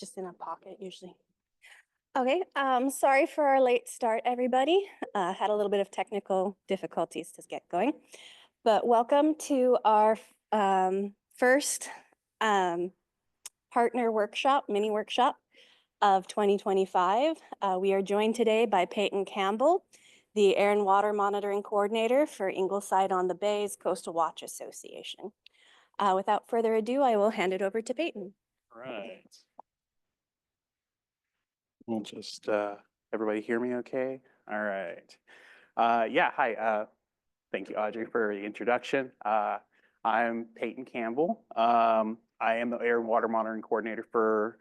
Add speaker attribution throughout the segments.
Speaker 1: just in a pocket usually. Okay, sorry for our late start, everybody. Had a little bit of technical difficulties to get going, but welcome to our first partner workshop, mini workshop of 2025. We are joined today by Peyton Campbell, the Air and Water Monitoring Coordinator for Ingleside on the Bay's Coastal Watch Association. Without further ado, I will hand it over to Peyton.
Speaker 2: All right. We'll just, everybody hear me okay? All right. Yeah, hi. Thank you, Audrey, for the introduction. I'm Peyton Campbell. I am the Air and Water Monitoring Coordinator for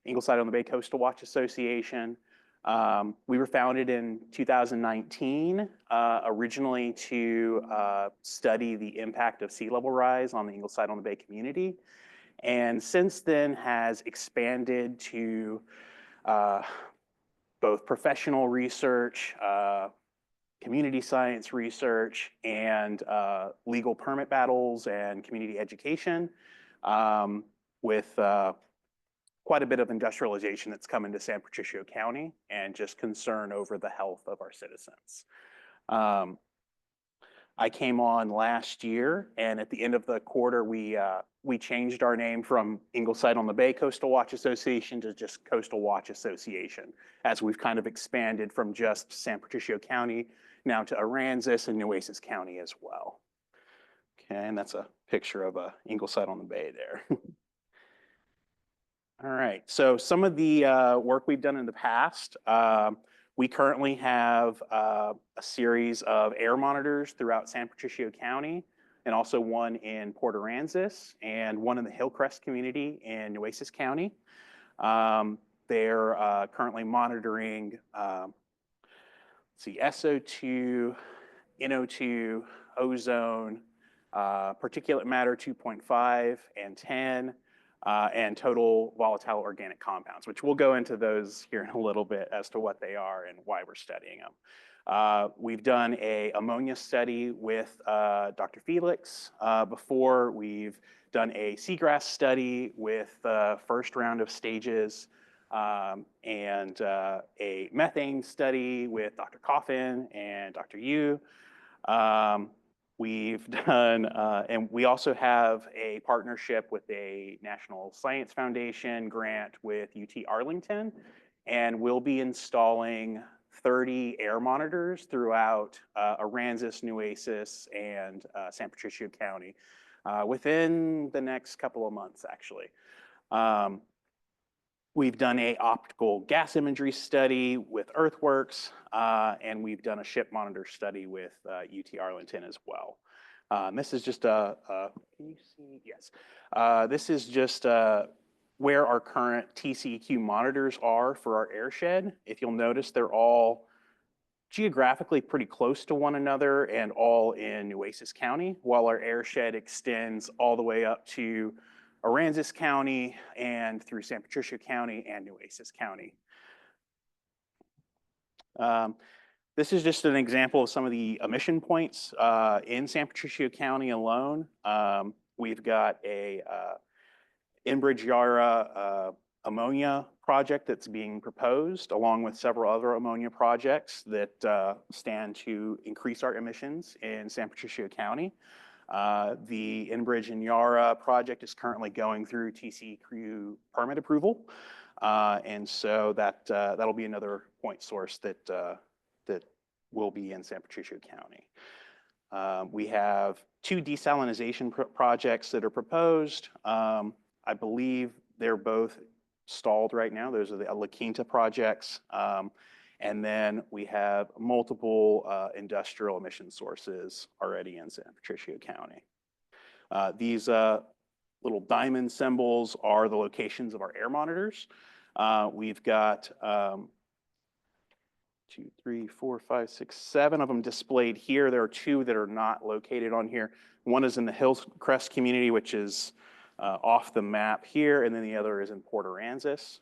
Speaker 2: Ingleside on the Bay Coastal Watch Association. We were founded in 2019, originally to study the impact of sea level rise on the Ingleside on the Bay community. And since then has expanded to both professional research, community science research, and legal permit battles and community education, with quite a bit of industrialization that's come into San Patricio County and just concern over the health of our citizens. I came on last year, and at the end of the quarter, we changed our name from Ingleside on the Bay Coastal Watch Association to just Coastal Watch Association, as we've kind of expanded from just San Patricio County now to Aransas and Nueces County as well. Okay, and that's a picture of Ingleside on the Bay there. All right, so some of the work we've done in the past, we currently have a series of air monitors throughout San Patricio County, and also one in Port Aransas and one in the Hillcrest community in Nueces County. They're currently monitoring SO2, NO2, ozone, particulate matter 2.5 and 10, and total volatile organic compounds, which we'll go into those here in a little bit as to what they are and why we're studying them. We've done an ammonia study with Dr. Felix before. We've done a seagrass study with the first round of stages, and a methane study with Dr. Coffin and Dr. Yu. We've done, and we also have a partnership with a National Science Foundation grant with UT Arlington, and we'll be installing 30 air monitors throughout Aransas, Nueces, and San Patricio County within the next couple of months, actually. We've done an optical gas imagery study with Earthworks, and we've done a ship monitor study with UT Arlington as well. This is just can you see? Yes. This is just where our current TCEQ monitors are for our airshed. If you'll notice, they're all geographically pretty close to one another and all in Nueces County, while our airshed extends all the way up to Aransas County and through San Patricio County and Nueces County. This is just an example of some of the emission points in San Patricio County alone. We've got a Enbridge Yara ammonia project that's being proposed, along with several other ammonia projects that stand to increase our emissions in San Patricio County. The Enbridge and Yara project is currently going through TCEQ permit approval, and so that'll be another point source that will be in San Patricio County. We have 2 desalinization projects that are proposed. I believe they're both stalled right now. Those are the La Quinta projects. And then we have multiple industrial emission sources already in San Patricio County. These little diamond symbols are the locations of our air monitors. We've got 2, 3, 4, 5, 6, 7 of them displayed here. There are 2 that are not located on here. One is in the Hillcrest community, which is off the map here, and then the other is in Port Aransas.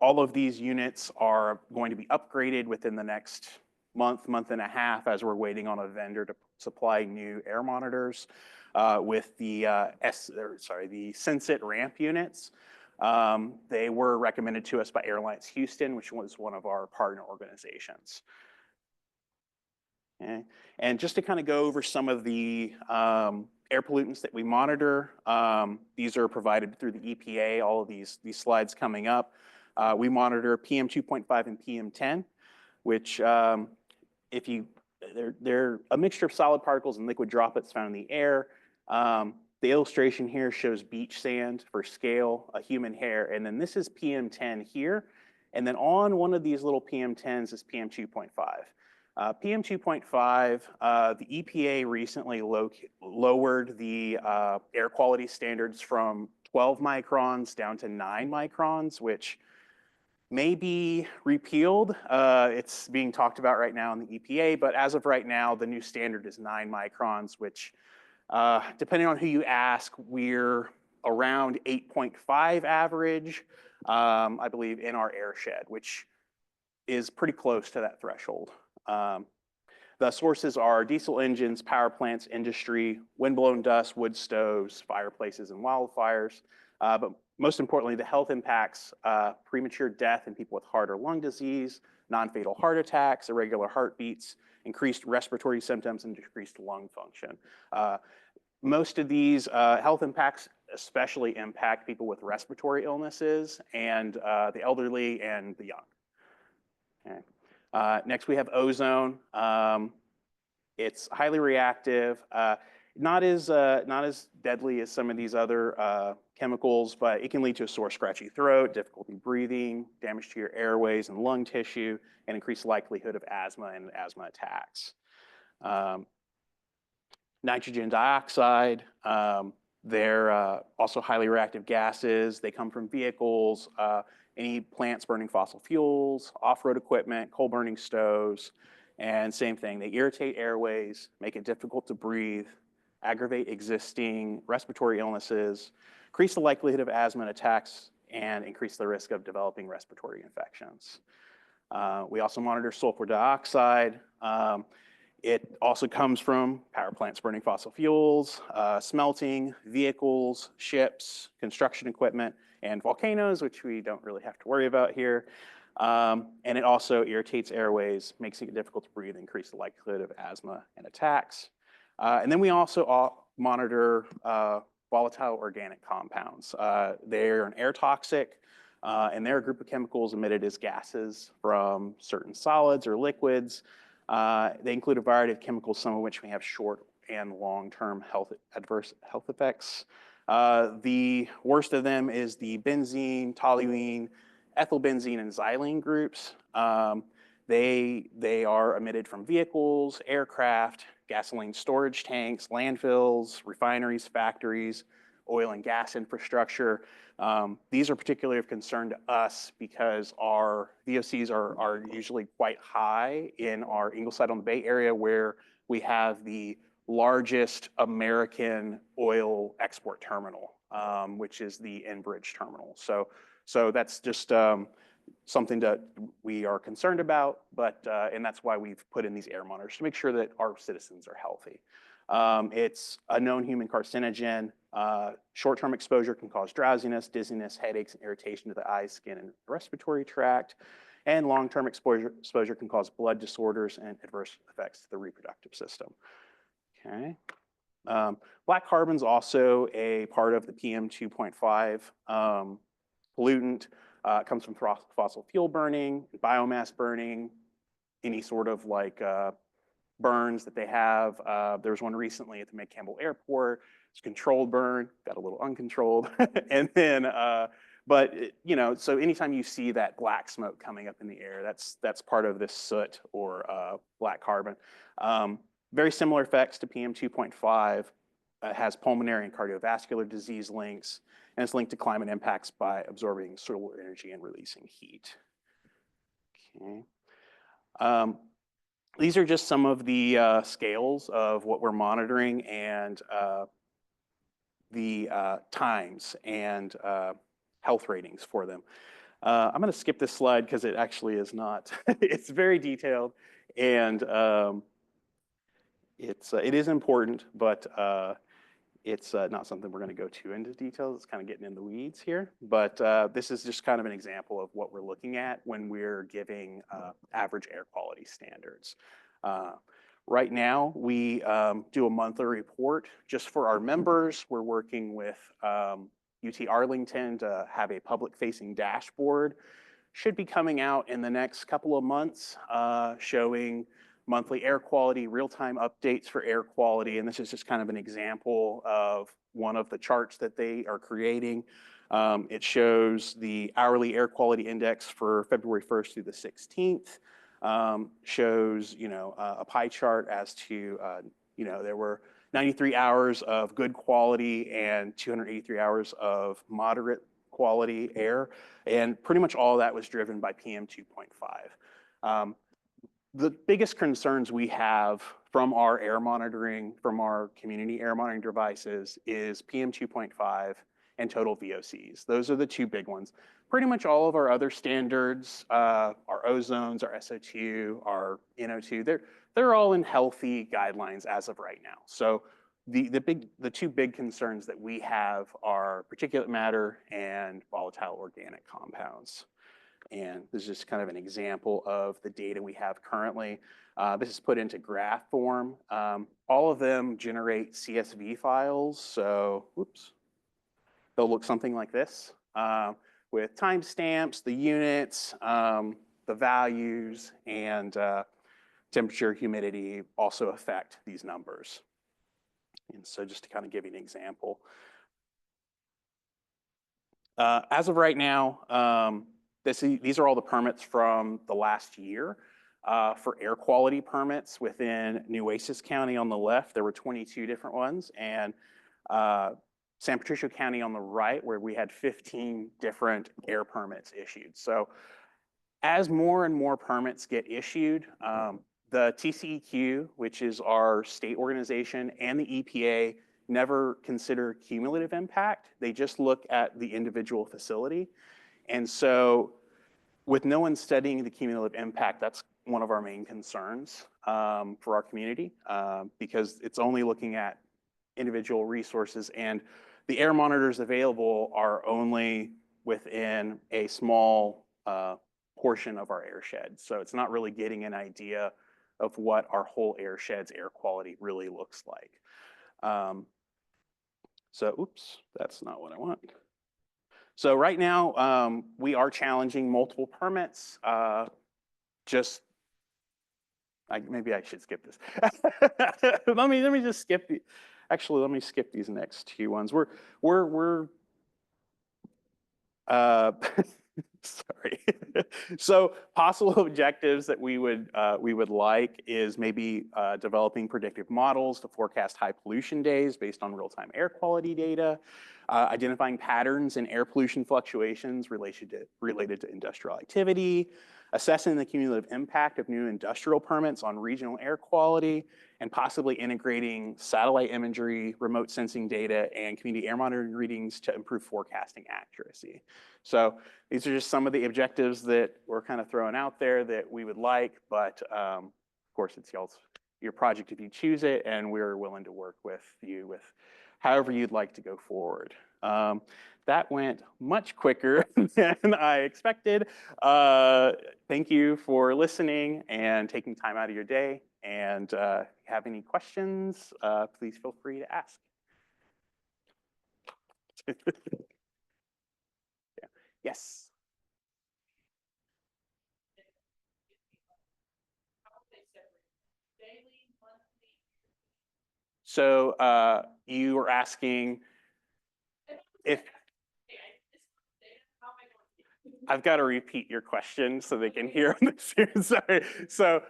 Speaker 2: All of these units are going to be upgraded within the next month and a half, as we're waiting on a vendor to supply new air monitors. with the the Sensit ramp units. They were recommended to us by Airlines Houston, which was one of our partner organizations. Okay. And just to kind of go over some of the air pollutants that we monitor, these are provided through the EPA, all of these slides coming up. We monitor PM 2.5 and PM 10, which they're a mixture of solid particles and liquid droplets found in the air. The illustration here shows beach sand for scale, a human hair, and then this is PM 10 here. And then on one of these little PM 10s is PM 2.5. PM 2.5, the EPA recently lowered the air quality standards from 12 microns down to 9 microns, which may be repealed. It's being talked about right now in the EPA, but as of right now, the new standard is 9 microns, which depending on who you ask, we're around 8.5 average, I believe, in our airshed, which is pretty close to that threshold. The sources are diesel engines, power plants, industry, windblown dust, wood stoves, fireplaces, and wildfires. But most importantly, the health impacts, premature death in people with heart or lung disease, non-fatal heart attacks, irregular heartbeats, increased respiratory symptoms, and decreased lung function. Most of these health impacts especially impact people with respiratory illnesses and the elderly and the young. Okay. Next, we have ozone. It's highly reactive, not as deadly as some of these other chemicals, but it can lead to a sore, scratchy throat, difficulty breathing, damage to your airways and lung tissue, and increased likelihood of asthma and asthma attacks. Nitrogen dioxide, they're also highly reactive gases. They come from vehicles, any plants burning fossil fuels, off-road equipment, coal-burning stoves, and same thing. They irritate airways, make it difficult to breathe, aggravate existing respiratory illnesses, increase the likelihood of asthma attacks, and increase the risk of developing respiratory infections. We also monitor sulfur dioxide. It also comes from power plants burning fossil fuels, smelting, vehicles, ships, construction equipment, and volcanoes, which we don't really have to worry about here. And it also irritates airways, makes it difficult to breathe, increase the likelihood of asthma and attacks. And then we also monitor volatile organic compounds. They're an air toxic, and they're a group of chemicals emitted as gases from certain solids or liquids. They include a variety of chemicals, some of which may have short and long-term adverse health effects. The worst of them is the benzene, toluene, ethylbenzene, and xylene groups. They are emitted from vehicles, aircraft, gasoline storage tanks, landfills, refineries, factories, oil and gas infrastructure. These are particularly of concern to us because our VOCs are usually quite high in our Ingleside on the Bay area, where we have the largest American oil export terminal, which is the Enbridge terminal. So that's just something that we are concerned about, and that's why we've put in these air monitors to make sure that our citizens are healthy. It's a known human carcinogen. Short-term exposure can cause drowsiness, dizziness, headaches, and irritation to the eyes, skin, and respiratory tract. And long-term exposure can cause blood disorders and adverse effects to the reproductive system. Okay. Black carbon's also a part of the PM 2.5 pollutant. It comes from fossil fuel burning, biomass burning, any sort of like burns that they have. There was one recently at the Campbell Airport. It's controlled burn, got a little uncontrolled. And then, so anytime you see that black smoke coming up in the air, that's part of this soot or black carbon. Very similar effects to PM 2.5. It has pulmonary and cardiovascular disease links, and it's linked to climate impacts by absorbing solar energy and releasing heat. Okay. These are just some of the scales of what we're monitoring and the times and health ratings for them. I'm going to skip this slide because it actually is not, it's very detailed, and it is important, but It's not something we're going to go too into details. It's kind of getting in the weeds here, but this is just kind of an example of what we're looking at when we're giving average air quality standards. Right now, we do a monthly report just for our members. We're working with UT Arlington to have a public-facing dashboard. Should be coming out in the next couple of months, showing monthly air quality, real-time updates for air quality, and this is just kind of an example of one of the charts that they are creating. It shows the hourly air quality index for February 1st through the 16th. Shows, a pie chart as to, there were 93 hours of good quality and 283 hours of moderate quality air, and pretty much all of that was driven by PM 2.5. The biggest concerns we have from our air monitoring, from our community air monitoring devices is PM 2.5 and total VOCs. Those are the two big ones. Pretty much all of our other standards, our ozones, our SO2, our NO2, they're all in healthy guidelines as of right now. So the two big concerns that we have are particulate matter and volatile organic compounds. And this is just kind of an example of the data we have currently. This is put into graph form. All of them generate CSV files. So, whoops, they'll look something like this with timestamps, the units, the values, and temperature, humidity also affect these numbers. And so just to kind of give you an example. As of right now, these are all the permits from the last year. For air quality permits within Nueces County on the left, there were 22 different ones, and San Patricio County on the right, where we had 15 different air permits issued. So as more and more permits get issued, the TCEQ, which is our state organization, and the EPA never consider cumulative impact. They just look at the individual facility. And so with no one studying the cumulative impact, that's one of our main concerns for our community, because it's only looking at individual resources, and the air monitors available are only within a small portion of our airshed. So it's not really getting an idea of what our whole airshed's air quality really looks like. So, oops, that's not what I want. So right now, we are challenging multiple permits. Maybe I should skip this. let me just skip the. Actually, let me skip these next two ones. Sorry. So possible objectives that we would like is maybe developing predictive models to forecast high pollution days based on real-time air quality data, identifying patterns in air pollution fluctuations related to industrial activity, assessing the cumulative impact of new industrial permits on regional air quality, and possibly integrating satellite imagery, remote sensing data, and community air monitoring readings to improve forecasting accuracy. So these are just some of the objectives that we're kind of throwing out there that we would like, but of course it's your project if you choose it, and we're willing to work with you with however you'd like to go forward. That went much quicker than I expected. Thank you for listening and taking time out of your day. And have any questions, please feel free to ask. Yeah. Yes. So you were asking if I've got to repeat your question so they can hear on the Sorry. So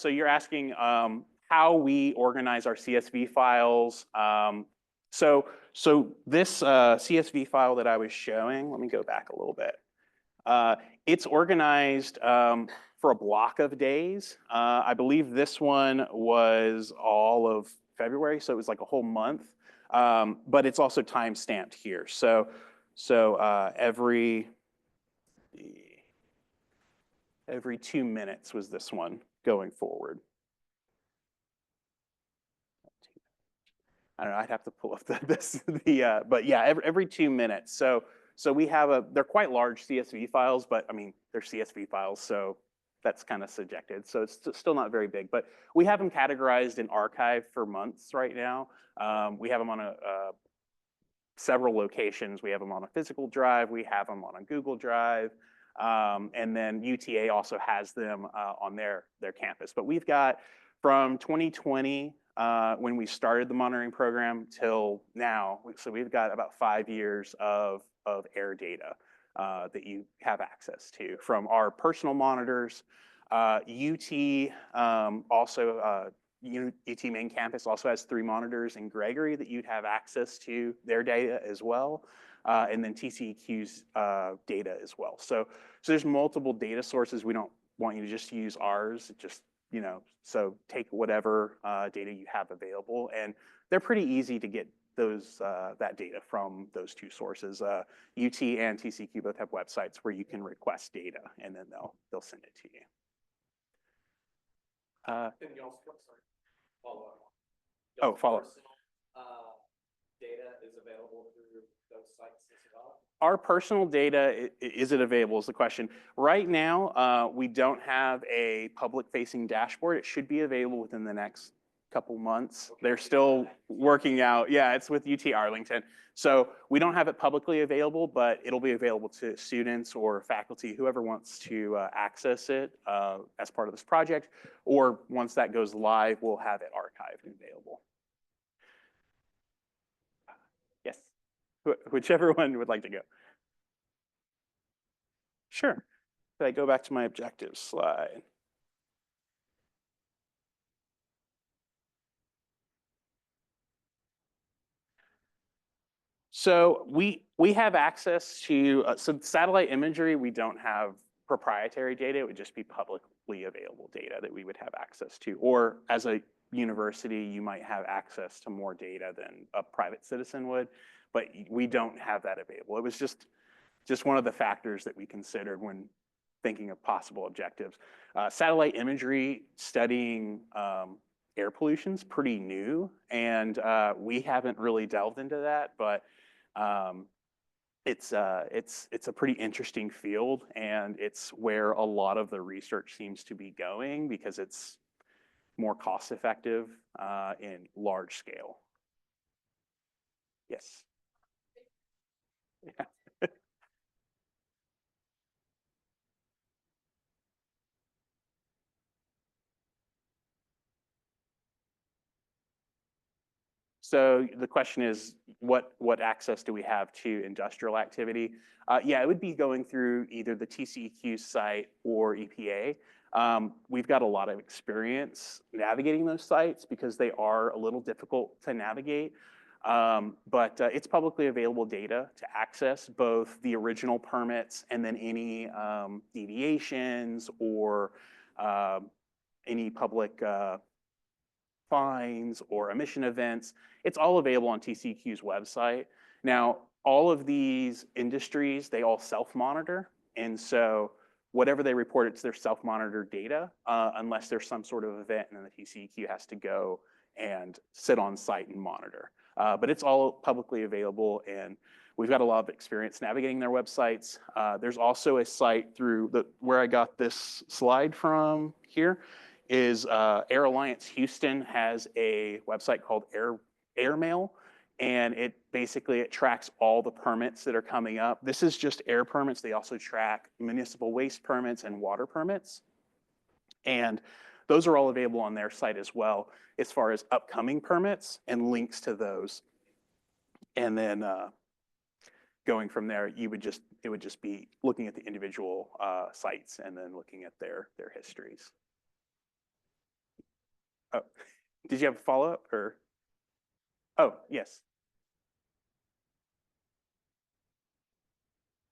Speaker 2: you're asking how we organize our CSV files. So this CSV file that I was showing, let me go back a little bit. It's organized for a block of days. I believe this one was all of February, so it was like a whole month. But it's also time stamped here. So every 2 minutes was this one going forward. I don't know, I'd have to pull up but yeah, every 2 minutes. So we have they're quite large CSV files, but I mean, they're CSV files, so that's kind of subjective. So it's still not very big, but we have them categorized in archive for months right now. We have them on several locations. We have them on a physical drive. We have them on a Google Drive. And then UTA also has them on their campus. But we've got from 2020, when we started the monitoring program, till now, so we've got about 5 years of air data that you have access to from our personal monitors. UT also UT main campus also has 3 monitors in Gregory that you'd have access to their data as well, and then TCEQ's data as well. So there's multiple data sources. We don't want you to just use ours. Just so take whatever data you have available, and they're pretty easy to get that data from those 2 sources. UT and TCEQ both have websites where you can request data, and then they'll send it to you.
Speaker 3: Can you also, sorry, follow up?
Speaker 2: Oh, follow up.
Speaker 3: Personal data is available through those sites as well?
Speaker 2: Our personal data, is it available is the question. Right now, we don't have a public-facing dashboard. It should be available within the next couple months. Okay. They're still working out. Yeah, it's with UT Arlington. So we don't have it publicly available, but it'll be available to students or faculty, whoever wants to access it as part of this project. Or once that goes live, we'll have it archived and available. Yes, whichever one would like to go. Sure. Could I go back to my objectives slide? So we have access to so satellite imagery. We don't have proprietary data. It would just be publicly available data that we would have access to. Or as a university, you might have access to more data than a private citizen would, but we don't have that available. It was just one of the factors that we considered when thinking of possible objectives. Satellite imagery studying air pollution is pretty new, and we haven't really delved into that, but it's a pretty interesting field, and it's where a lot of the research seems to be going because it's more cost effective in large scale. Yes. Yeah. So the question is, what access do we have to industrial activity? Yeah, it would be going through either the TCEQ site or EPA. We've got a lot of experience navigating those sites because they are a little difficult to navigate. But it's publicly available data to access both the original permits and then any deviations or any public fines or emission events. It's all available on TCEQ's website. Now, all of these industries, they all self-monitor. And so whatever they report, it's their self-monitored data, unless there's some sort of event and then the TCEQ has to go and sit on site and monitor. But it's all publicly available, and we've got a lot of experience navigating their websites. There's also a site through where I got this slide from here is Air Alliance Houston has a website called Airmail, and it tracks all the permits that are coming up. This is just air permits. They also track municipal waste permits and water permits. And those are all available on their site as well, as far as upcoming permits and links to those. And then going from there, it would just be looking at the individual sites and then looking at their histories. Oh, did you have a follow-up or? Oh, yes.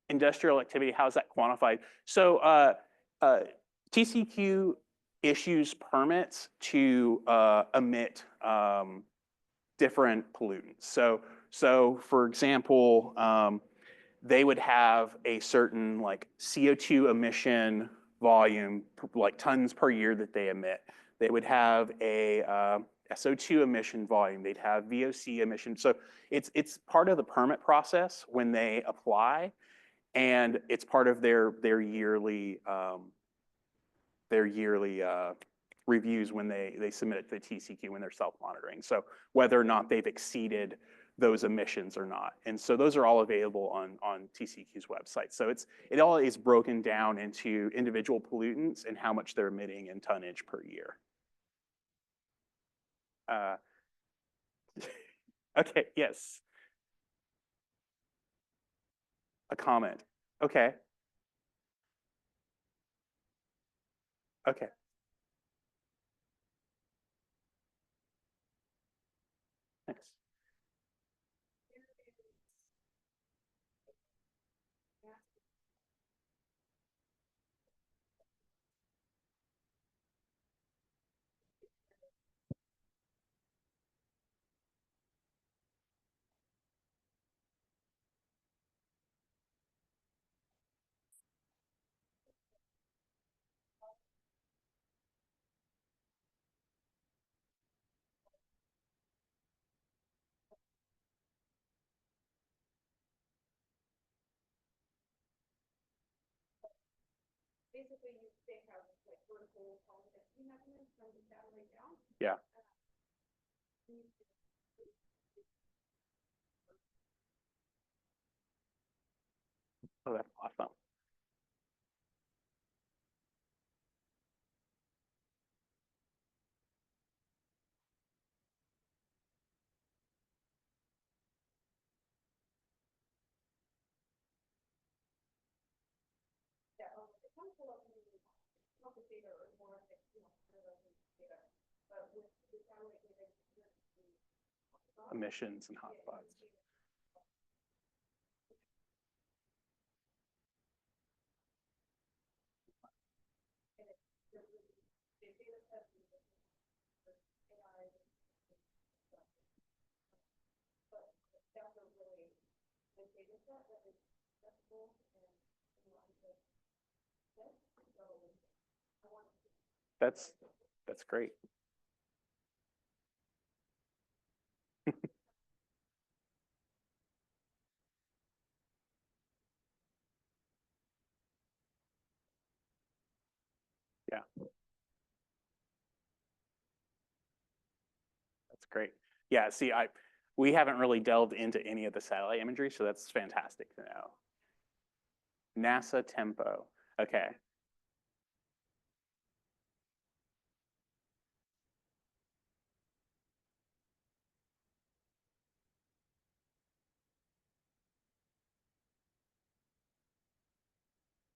Speaker 2: Industrial activity, how is that quantified? So TCEQ issues permits to emit different pollutants. So for example, they would have a certain like CO2 emission volume, like tons per year that they emit. They would have a SO2 emission volume, they'd have VOC emission. So it's part of the permit process when they apply, and it's part of their yearly reviews when they submit it to the TCQ when they're self-monitoring. So whether or not they've exceeded those emissions or not. And so those are all available on TCQ's website. So it all is broken down into individual pollutants and how much they're emitting in tonnage per year. Okay, yes. A comment. Okay. Okay. Thanks.
Speaker 1: Basically, they have like vertical qualification measurements from the satellite down.
Speaker 2: Yeah. Oh, that's awesome. Emissions and hotspots. That's great. Yeah. That's great. Yeah, see, we haven't really delved into any of the satellite imagery, so that's fantastic to know. NASA Tempo. Okay.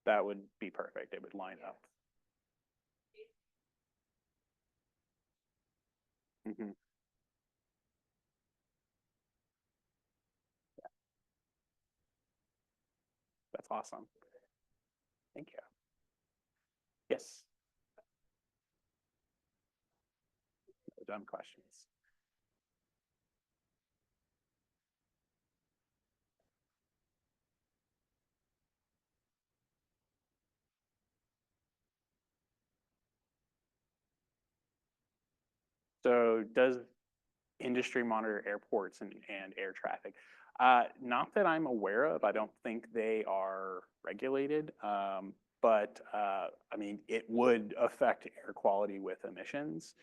Speaker 2: That would be perfect. It would line up. Mm-hmm. Yeah. That's awesome. Thank you. Yes. No dumb questions. So does industry monitor airports and air traffic? Not that I'm aware of. I don't think they are regulated. But I mean, it would affect air quality with emissions.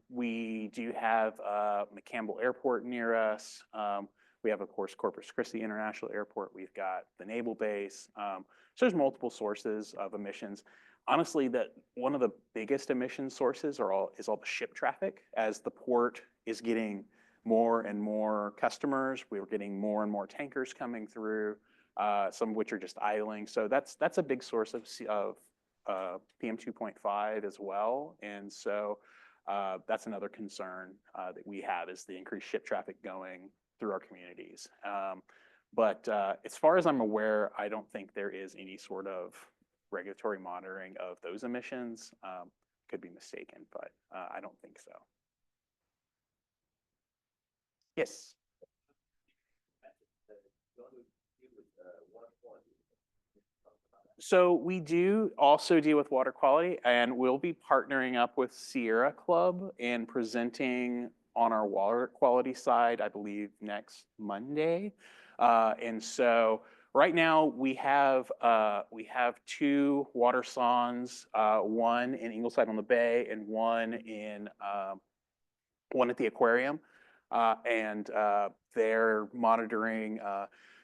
Speaker 2: We do have McCampbell Airport near us. We have, of course, Corpus Christi International Airport. We've got the Naval Base. So there's multiple sources of emissions. Honestly, that one of the biggest emission sources is all the ship traffic. As the port is getting more and more customers, we're getting more and more tankers coming through, some of which are just idling. So that's a big source of PM 2.5 as well. And so that's another concern that we have is the increased ship traffic going through our communities. But as far as I'm aware, I don't think there is any sort of regulatory monitoring of those emissions. Could be mistaken, but I don't think so. Yes. So we do also deal with water quality, and we'll be partnering up with Sierra Club and presenting on our water quality side, I believe, next Monday. And so right now we have two water sondes, one in Ingleside on the Bay and one at the aquarium, and they're monitoring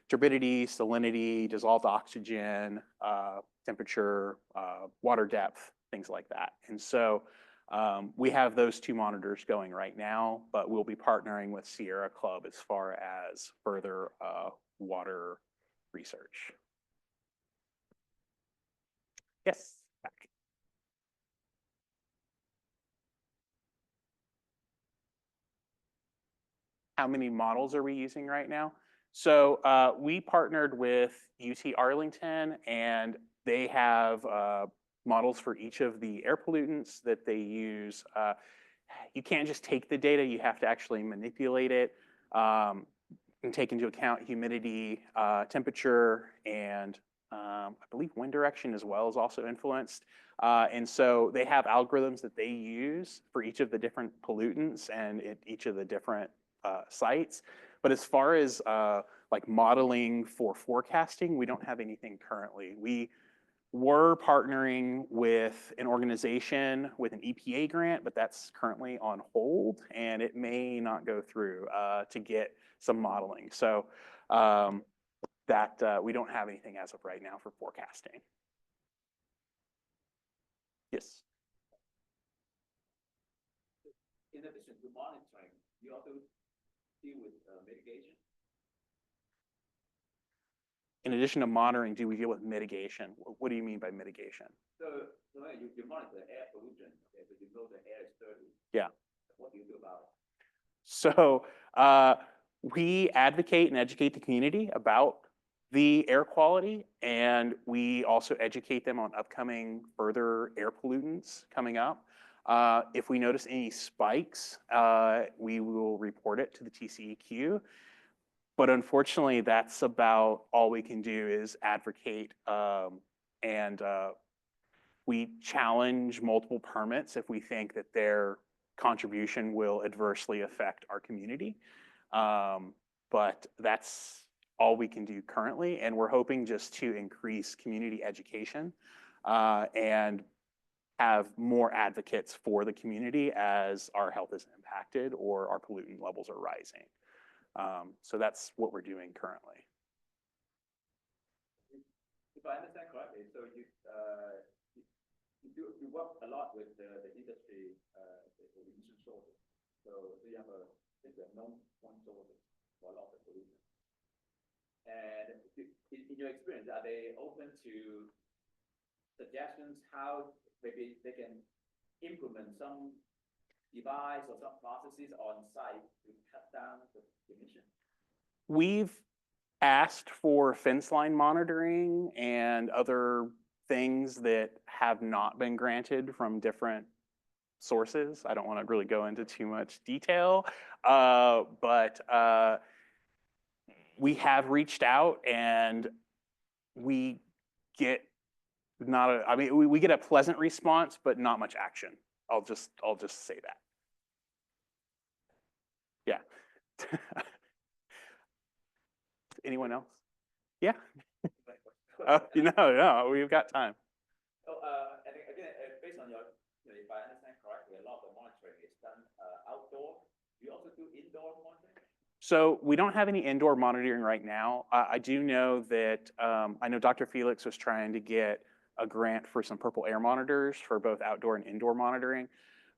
Speaker 2: turbidity, salinity, dissolved oxygen, temperature, water depth, things like that. And so we have those two monitors going right now, but we'll be partnering with Sierra Club as far as further water research. Yes. Back. How many models are we using right now? So we partnered with UT Arlington, and they have models for each of the air pollutants that they use. You can't just take the data, you have to actually manipulate it and take into account humidity, temperature, and I believe wind direction as well is also influenced. And so they have algorithms that they use for each of the different pollutants and each of the different sites. But as far as like modeling for forecasting, we don't have anything currently. We were partnering with an organization with an EPA grant, but that's currently on hold, and it may not go through to get some modeling. So we don't have anything as of right now for forecasting. Yes.
Speaker 3: In addition to monitoring, you also deal with mitigation?
Speaker 2: In addition to monitoring, do we deal with mitigation? What do you mean by mitigation?
Speaker 3: So you monitor air pollution, okay, but you know the air is dirty.
Speaker 2: Yeah.
Speaker 3: What do you do about it?
Speaker 2: So we advocate and educate the community about the air quality, and we also educate them on upcoming further air pollutants coming up. If we notice any spikes, we will report it to the TCEQ. But unfortunately, that's about all we can do is advocate, and we challenge multiple permits if we think that their contribution will adversely affect our community. But that's all we can do currently, and we're hoping just to increase community education and have more advocates for the community as our health is impacted or our pollutant levels are rising. So that's what we're doing currently.
Speaker 3: If I understand correctly, so you work a lot with the industry, the emission sources. So you have known point sources for a lot of pollution. And in your experience, are they open to suggestions how maybe they can implement some device or some processes on site to cut down the emission?
Speaker 2: We've asked for fence line monitoring and other things that have not been granted from different sources. I don't want to really go into too much detail, but we have reached out, and we get we get a pleasant response, but not much action. I'll just say that. Yeah. Anyone else? Yeah. No, we've got time.
Speaker 3: So, and again, based on your, if I understand correctly, a lot of the monitoring is done outdoor. Do you also do indoor monitoring?
Speaker 2: So we don't have any indoor monitoring right now. I do know that I know Dr. Felix was trying to get a grant for some purple air monitors for both outdoor and indoor monitoring,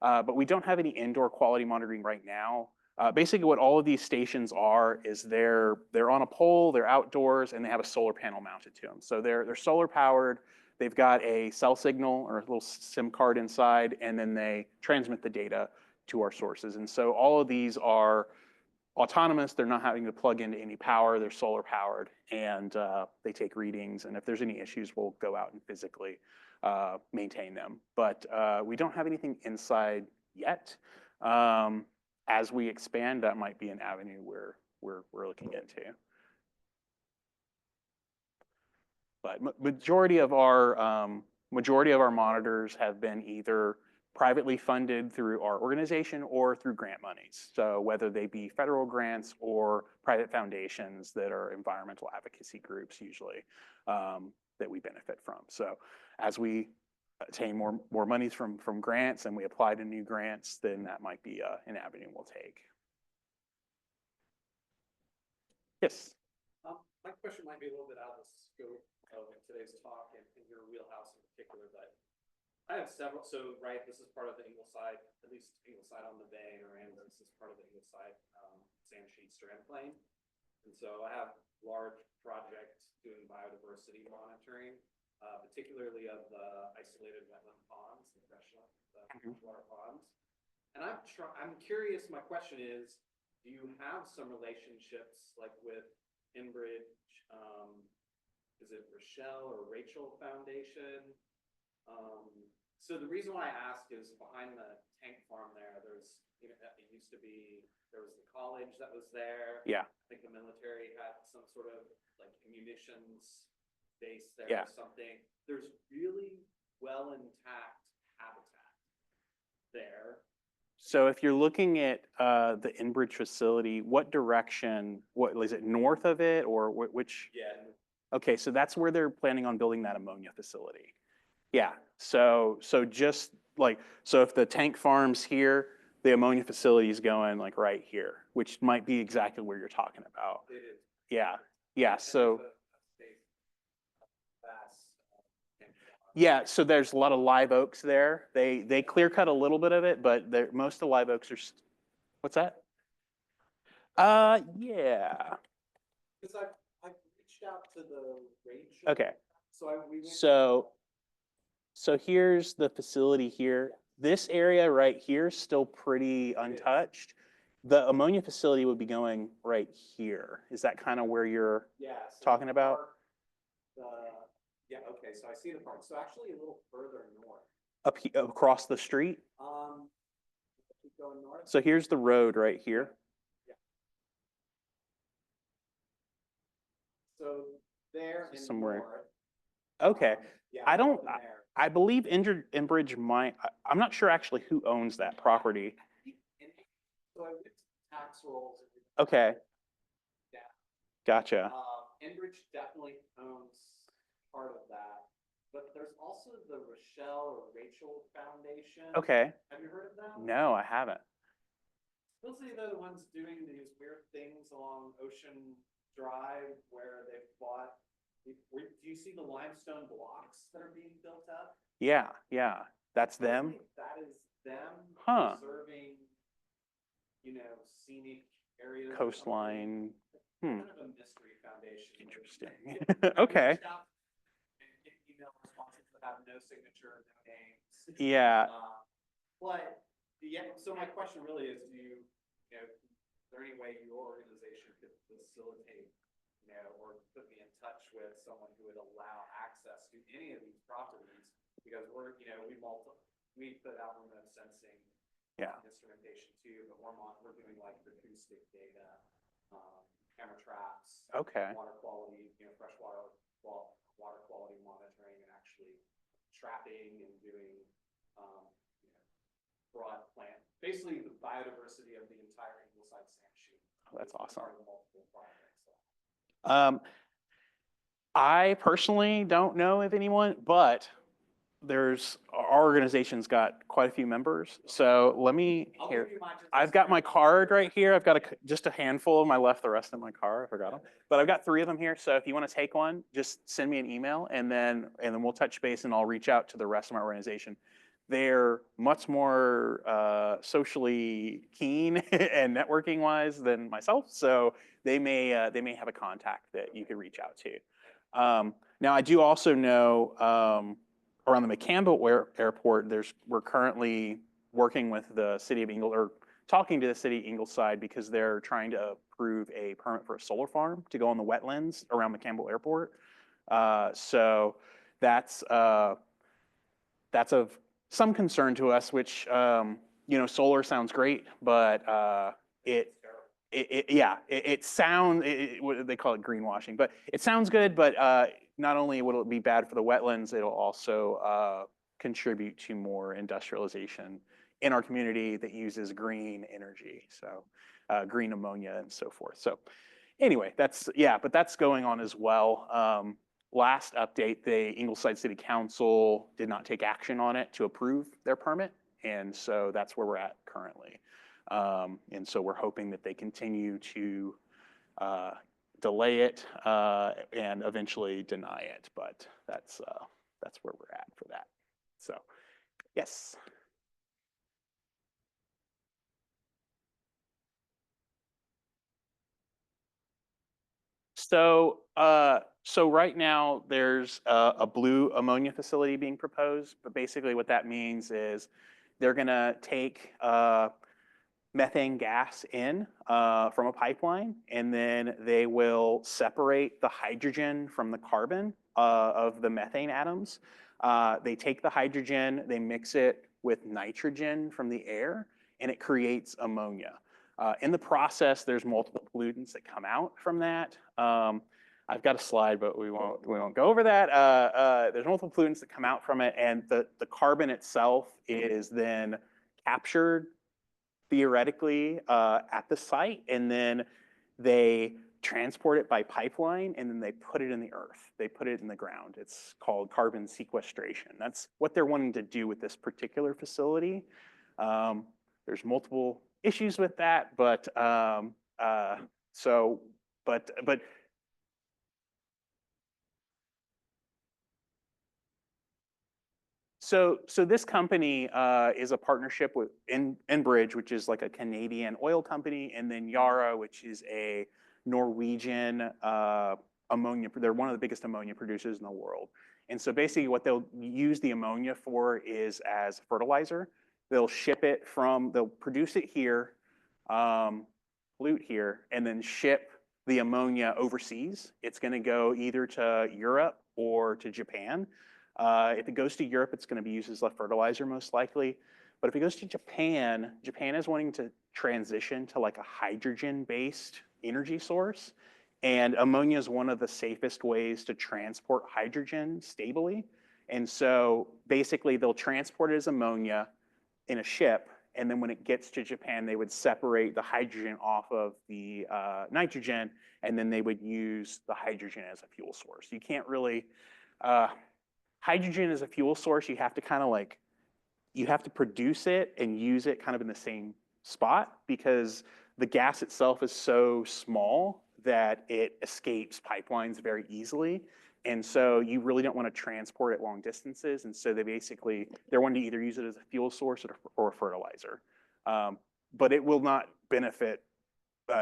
Speaker 2: but we don't have any indoor quality monitoring right now. Basically, what all of these stations are is they're on a pole, they're outdoors, and they have a solar panel mounted to them. So they're solar powered. They've got a cell signal or a little SIM card inside, and then they transmit the data to our sources. And so all of these are autonomous. They're not having to plug into any power. They're solar powered, and they take readings. And if there's any issues, we'll go out and physically maintain them. But we don't have anything inside yet. As we expand, that might be an avenue we're looking into. But majority of our monitors have been either privately funded through our organization or through grant monies. So whether they be federal grants or private foundations that are environmental advocacy groups usually that we benefit from. So as we attain more monies from grants and we apply to new grants, then that might be an avenue we'll take. Yes.
Speaker 4: My question might be a little bit out of the scope of today's talk and in your wheelhouse in particular, but I have several. So, right, this is part of the Ingleside, at least Ingleside on the Bay, or Aransas is part of the Ingleside sand sheet strand plane. And so I have large projects doing biodiversity monitoring, particularly of the isolated wetland ponds, the freshwater ponds. And I'm curious, my question is, do you have some relationships like with Enbridge, is it Rochelle or Rachel Foundation? So the reason why I ask is behind the tank farm there's, you know, it used to be, there was the college that was there.
Speaker 2: Yeah.
Speaker 4: I think the military had some sort of like munitions base there
Speaker 2: Yeah.
Speaker 4: or something. There's really well intact habitat there.
Speaker 2: So if you're looking at the Enbridge facility, what direction, what is it, north of it or which?
Speaker 4: Yeah.
Speaker 2: Okay, so that's where they're planning on building that ammonia facility. Yeah, so just like, so if the tank farm's here, the ammonia facility is going like right here, which might be exactly where you're talking about.
Speaker 4: It is.
Speaker 2: Yeah, yeah, so.
Speaker 4: Vast.
Speaker 2: Yeah, so there's a lot of live oaks there. They clear cut a little bit of it, but most of the live oaks are. What's that? Yeah.
Speaker 4: Because I've reached out to the Rachel.
Speaker 2: Okay.
Speaker 4: So we went.
Speaker 2: So here's the facility here. This area right here is still pretty untouched. The ammonia facility would be going right here. Is that kind of where you're talking about?
Speaker 4: Yeah, okay, so I see the park. So actually a little further north.
Speaker 2: Up across the street?
Speaker 4: Keep going north.
Speaker 2: So here's the road right here.
Speaker 4: Yeah. So there and
Speaker 2: Somewhere.
Speaker 4: north.
Speaker 2: Okay.
Speaker 4: Yeah,
Speaker 2: I don't,
Speaker 4: from there.
Speaker 2: I believe Enbridge might, I'm not sure actually who owns that property.
Speaker 4: So I went to tax rolls.
Speaker 2: Okay.
Speaker 4: Yeah.
Speaker 2: Gotcha.
Speaker 4: Enbridge definitely owns part of that, but there's also the Rochelle or Rachel Foundation.
Speaker 2: Okay.
Speaker 4: Have you heard of them?
Speaker 2: No, I haven't.
Speaker 4: Supposedly they're the ones doing these weird things along Ocean Drive where they've bought. Do you see the limestone blocks that are being built up?
Speaker 2: Yeah, yeah. That's them?
Speaker 4: That is them preserving, you know, scenic areas.
Speaker 2: Coastline.
Speaker 4: Kind of a mystery foundation.
Speaker 2: Interesting. Okay.
Speaker 4: And get email responses that have no signature, no names.
Speaker 2: Yeah.
Speaker 4: But yeah, so my question really is, is there any way your organization could facilitate, or put me in touch with someone who would allow access to any of these properties? Because we put out remote sensing instrumentation too, but we're doing like acoustic data, camera traps,
Speaker 2: Okay.
Speaker 4: water quality, freshwater water quality monitoring, and actually trapping and doing broad plant, basically the biodiversity of the entire Ingleside sand sheet.
Speaker 2: Oh, that's awesome.
Speaker 4: Part of multiple projects.
Speaker 2: I personally don't know of anyone, but our organization's got quite a few members. So let me here. I've got my card right here. I've got just a handful of them. I left the rest in my car. I forgot them, but I've got 3 of them here. So if you want to take one, just send me an email, and then we'll touch base, and I'll reach out to the rest of my organization. They're much more socially keen and networking wise than myself, so they may have a contact that you could reach out to. Now I do also know around the McCampbell Airport, we're currently working with the city of or talking to the city of Ingleside because they're trying to approve a permit for a solar farm to go on the wetlands around McCampbell Airport. So that's of some concern to us, which, solar sounds great, but it sounds, what they call it greenwashing, but it sounds good, but not only will it be bad for the wetlands, it'll also contribute to more industrialization in our community that uses green energy, so green ammonia and so forth. So anyway, but that's going on as well. Last update, the Ingleside City Council did not take action on it to approve their permit, and so that's where we're at currently. And so we're hoping that they continue to delay it and eventually deny it, but that's where we're at for that. So, yes. So, so right now there's a blue ammonia facility being proposed, but basically what that means is they're gonna take methane gas in from a pipeline, and then they will separate the hydrogen from the carbon of the methane atoms. They take the hydrogen, they mix it with nitrogen from the air, and it creates ammonia. In the process, there's multiple pollutants that come out from that. I've got a slide, but we won't go over that. There's multiple pollutants that come out from it, and the carbon itself is then captured theoretically at the site, and then they transport it by pipeline, and then they put it in the earth. They put it in the ground. It's called carbon sequestration. That's what they're wanting to do with this particular facility. There's multiple issues with that, but So this company is a partnership with Enbridge, which is like a Canadian oil company, and then Yara, which is a Norwegian ammonia. They're one of the biggest ammonia producers in the world. And so basically what they'll use the ammonia for is as fertilizer. They'll ship it they'll produce it here, pollute here, and then ship the ammonia overseas. It's gonna go either to Europe or to Japan. If it goes to Europe, it's going to be used as a fertilizer most likely. But if it goes to Japan, Japan is wanting to transition to like a hydrogen-based energy source. And ammonia is one of the safest ways to transport hydrogen stably. And so basically they'll transport it as ammonia in a ship. And then when it gets to Japan, they would separate the hydrogen off of the nitrogen, and then they would use the hydrogen as a fuel source. You can't really, hydrogen as a fuel source, you have to kind of like, you have to produce it and use it kind of in the same spot, because the gas itself is so small that it escapes pipelines very easily. And so you really don't want to transport it long distances. And so they're wanting to either use it as a fuel source or a fertilizer. But it will not benefit,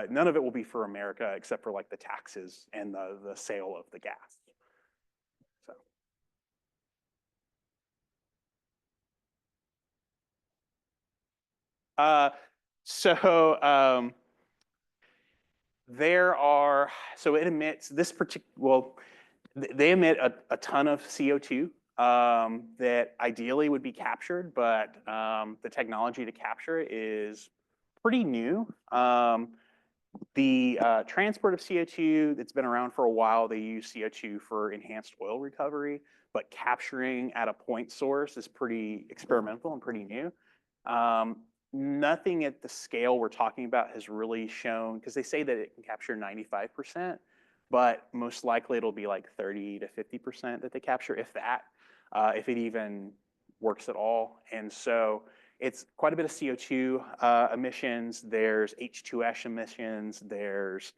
Speaker 2: none of it will be for America except for like the taxes and the sale of the gas. It emits this particular, they emit a ton of CO2 that ideally would be captured, but the technology to capture it is pretty new. The transport of CO2 that's been around for a while, they use CO2 for enhanced oil recovery, but capturing at a point source is pretty experimental and pretty new. Nothing at the scale we're talking about has really shown, because they say that it can capture 95%, but most likely it'll be like 30 to 50% that they capture, if that, if it even works at all. And so it's quite a bit of CO2 emissions. There's H2S emissions. There's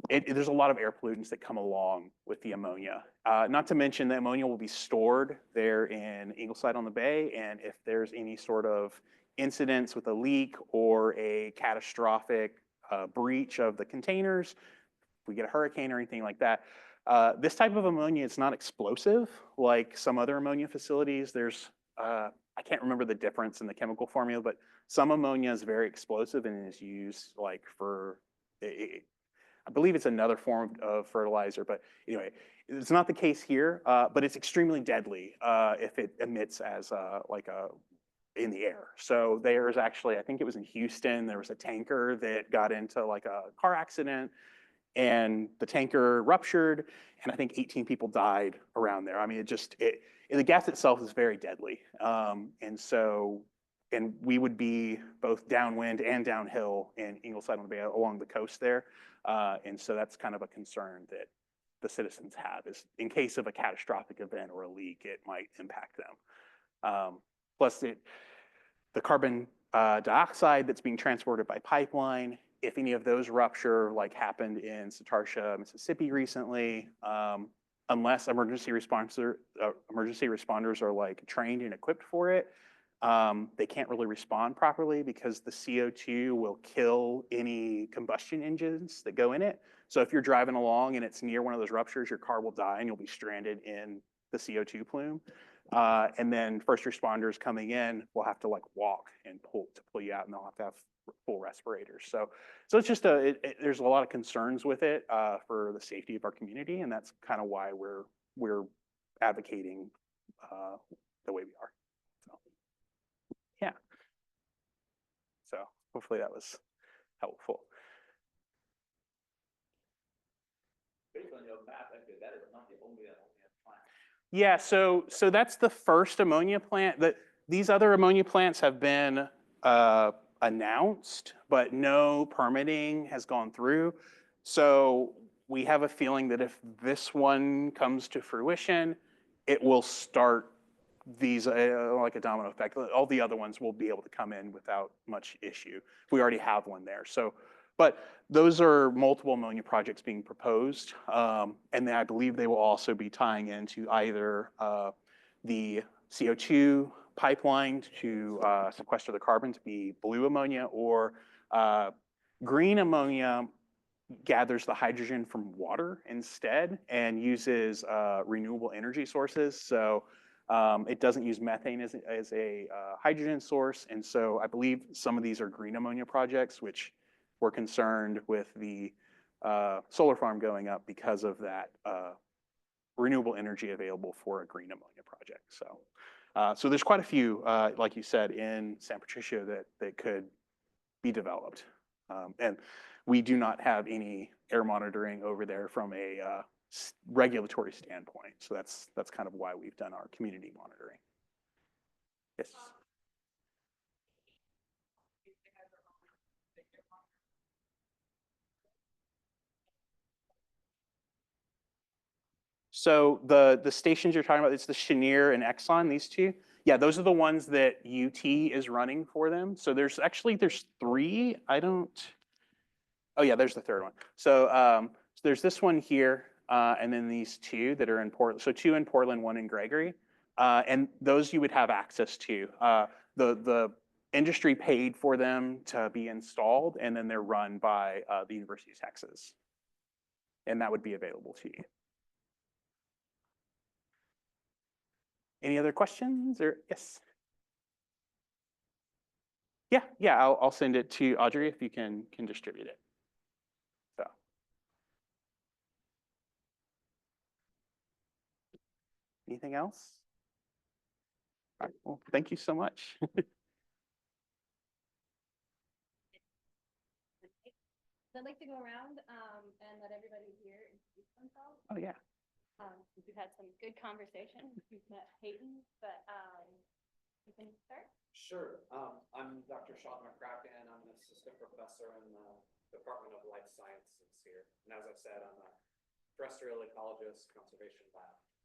Speaker 2: there's a lot of air pollutants that come along with the ammonia. Not to mention that ammonia will be stored there in Ingleside on the Bay, and if there's any sort of incidents with a leak or a catastrophic breach of the containers, if we get a hurricane or anything like that, this type of ammonia is not explosive like some other ammonia facilities. There's, I can't remember the difference in the chemical formula, but some ammonia is very explosive and is used like for, I believe it's another form of fertilizer, but anyway, it's not the case here, but it's extremely deadly if it emits as in the air. So there's actually, I think it was in Houston, there was a tanker that got into like a car accident, and the tanker ruptured, and I think 18 people died around there. I mean, the gas itself is very deadly. And we would be both downwind and downhill in Ingleside on the Bay along the coast there. And so that's kind of a concern that the citizens have, is in case of a catastrophic event or a leak, it might impact them. Plus the carbon dioxide that's being transported by pipeline, if any of those rupture, like happened in Satartia, Mississippi recently, unless emergency responders are like trained and equipped for it, they can't really respond properly because the CO2 will kill any combustion engines that go in it. So if you're driving along and it's near one of those ruptures, your car will die and you'll be stranded in the CO2 plume. And then first responders coming in will have to like walk and pull you out, and they'll have to have full respirators. So it's just there's a lot of concerns with it for the safety of our community, and that's kind of why we're advocating the way we are. So yeah. So hopefully that was helpful.
Speaker 3: Based on your map, actually, that is not the only ammonia plant.
Speaker 2: Yeah, so that's the first ammonia plant. These other ammonia plants have been announced, but no permitting has gone through. So we have a feeling that if this one comes to fruition, it will start these like a domino effect. All the other ones will be able to come in without much issue. We already have one there. So, but those are multiple ammonia projects being proposed. And then I believe they will also be tying into either the CO2 pipeline to sequester the carbon to be blue ammonia, or green ammonia gathers the hydrogen from water instead and uses renewable energy sources. So it doesn't use methane as a hydrogen source. And so I believe some of these are green ammonia projects, which we're concerned with the solar farm going up because of that renewable energy available for a green ammonia project. So there's quite a few, like you said, in San Patricio that could be developed. And we do not have any air monitoring over there from a regulatory standpoint. So that's kind of why we've done our community monitoring. Yes. So the stations you're talking about, it's the Cheniere and Exxon, these two. Yeah, those are the ones that UT is running for them. So there's three. Oh yeah, there's the third one. So there's this one here, and then these two that are in Portland. So two in Portland, one in Gregory. And those you would have access to. The industry paid for them to be installed, and then they're run by the University of Texas. And that would be available to you. Any other questions or yes? Yeah, I'll send it to Audrey if you can distribute it. So. Anything else? All right, well, thank you so much.
Speaker 1: I'd like to go around and let everybody here introduce themselves.
Speaker 2: Oh yeah.
Speaker 1: We've had some good conversation. We've met Peyton, but you can start.
Speaker 4: Sure. I'm Dr. Sean McCracken. I'm an assistant professor in the Department of Life Sciences here. And as I said, I'm a terrestrial ecologist, conservation biologist.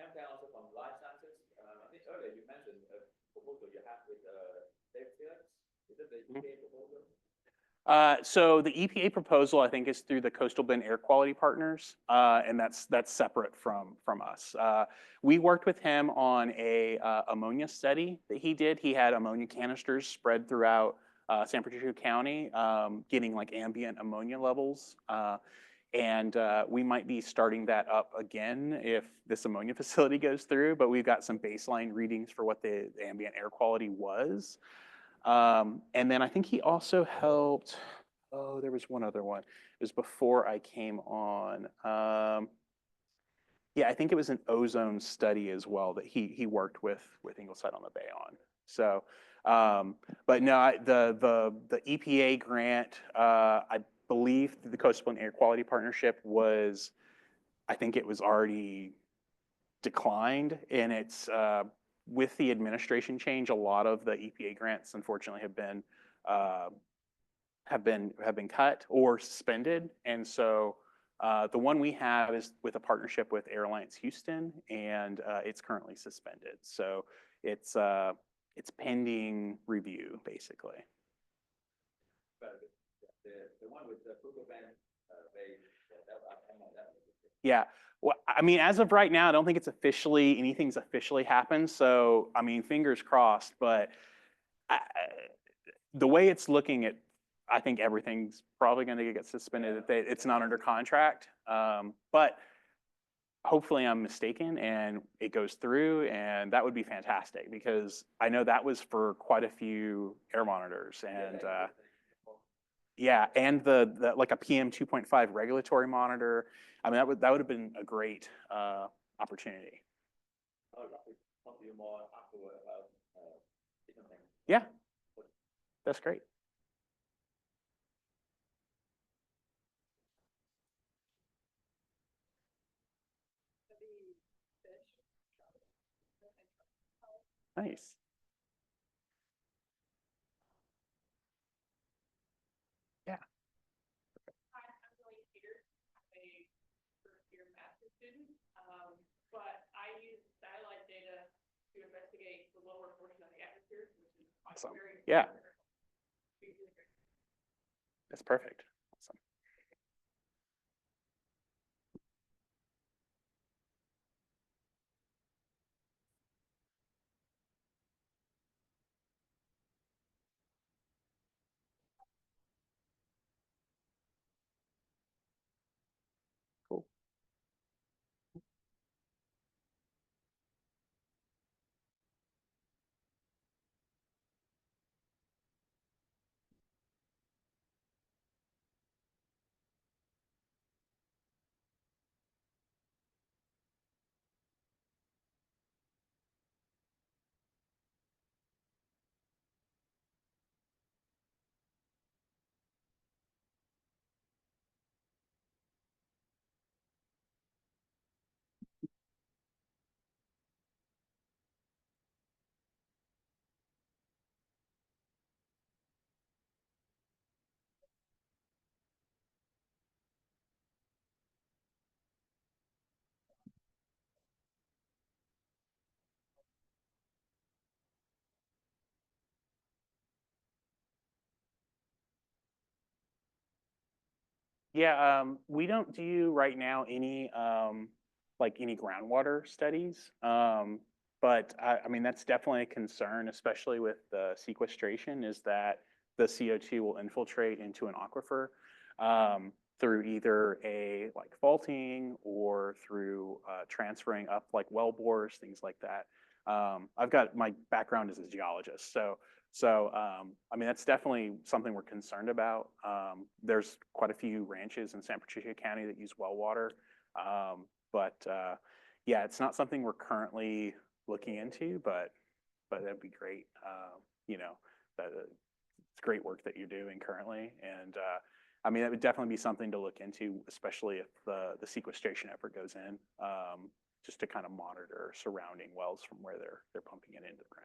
Speaker 3: Cam also from Life Sciences. I think earlier you mentioned a proposal you have with Dave Felix. Is it the EPA proposal?
Speaker 2: So the EPA proposal, I think, is through the Coastal Bend Air Quality Partners, and that's separate from us. We worked with him on a ammonia study that he did. He had ammonia canisters spread throughout San Patricio County, getting like ambient ammonia levels. And we might be starting that up again if this ammonia facility goes through, but we've got some baseline readings for what the ambient air quality was. And then I think he also helped, there was one other one. It was before I came on. Yeah, I think it was an ozone study as well that he worked with Ingleside on the Bay on. So But no, the EPA grant, I believe the Coastal and Air Quality Partnership was, I think it was already declined, and it's with the administration change, a lot of the EPA grants unfortunately uh, have been cut or suspended, and so the one we have is with a partnership with Air Alliance Houston, and it's currently suspended. So it's pending review, basically.
Speaker 3: But the one with the Frugal Bend, I'm on that.
Speaker 2: Yeah. Well, I mean, as of right now, I don't think anything's officially happened. So, I mean, fingers crossed. But the way it's looking at, I think everything's probably going to get suspended. It's not under contract. But hopefully I'm mistaken and it goes through, and that would be fantastic because I know that was for quite a few air monitors, and yeah, and the like a PM 2.5 regulatory monitor. I mean, that would have been a great opportunity.
Speaker 3: Talk to you more afterward about different things.
Speaker 2: Yeah, that's great. Nice. Yeah.
Speaker 5: I'm really here. I'm a first-year master's student, but I use satellite data to investigate the lower portion of the atmosphere, which is
Speaker 2: Awesome.
Speaker 5: very
Speaker 2: Yeah. That's perfect. Awesome. Cool. Yeah, we don't do right now any like any groundwater studies. But I mean, that's definitely a concern, especially with the sequestration, is that the CO2 will infiltrate into an aquifer through either a like faulting or through transferring up like well bores, things like that. I've got my background as a geologist, so, I mean, that's definitely something we're concerned about. There's quite a few ranches in San Patricio County that use well water. But yeah, it's not something we're currently looking into, but that'd be great. You know, it's great work that you're doing currently. And I mean, that would definitely be something to look into, especially if the sequestration effort goes in, just to kind of monitor surrounding wells from where they're pumping it into the ground.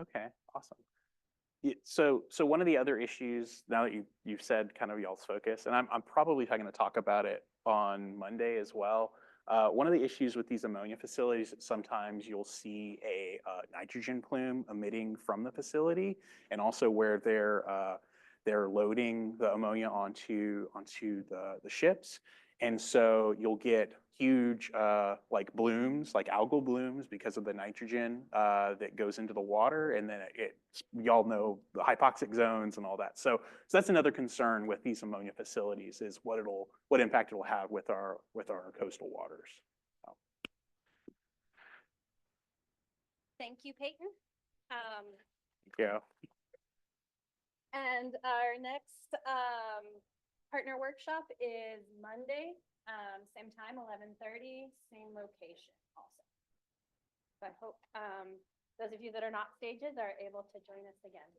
Speaker 2: Okay, awesome. Yeah, so one of the other issues, now that you've said kind of y'all's focus, and I'm probably going to talk about it on Monday as well. One of the issues with these ammonia facilities, sometimes you'll see a nitrogen plume emitting from the facility, and also where they're loading the ammonia onto the ships. And so you'll get huge like blooms, like algal blooms, because of the nitrogen that goes into the water. And then y'all know the hypoxic zones and all that. So that's another concern with these ammonia facilities, is what impact it'll have with our coastal waters.
Speaker 1: Thank you, Peyton.
Speaker 2: Yeah.
Speaker 1: And our next partner workshop is Monday, same time, 11:30, same location also. So I hope those of you that are not stages are able to join us again.